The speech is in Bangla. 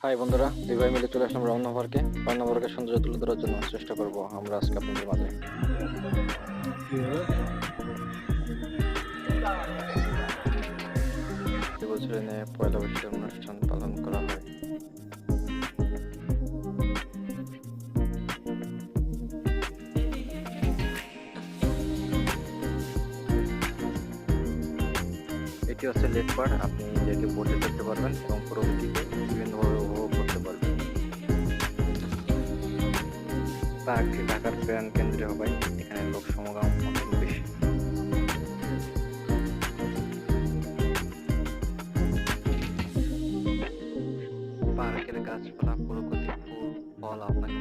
হাই বন্ধুরা, দুই ভাই মিলে চলে আসলাম রমনা পার্কে। রমনা পার্কের সৌন্দর্য তুলে ধরার জন্য চেষ্টা করব আমরা আজকে আপনাদের মাঝে। এবছরে নিয়ে পয়লা বৈশাখের অনুষ্ঠান পালন করা হয়। এটি হচ্ছে লেক পার্ক। আপনি লেকে বোটে চড়তে পারবেন এবং প্রকৃতিকে বিভিন্নভাবে উপভোগ করতে পারবেন। পার্কটি ঢাকার প্রাণ কেন্দ্রে হওয়ায় এখানে লোক সমাগম অনেক বেশি। পার্কের গাছপালা, প্রকৃতি, ফুল, ফল আপনাকে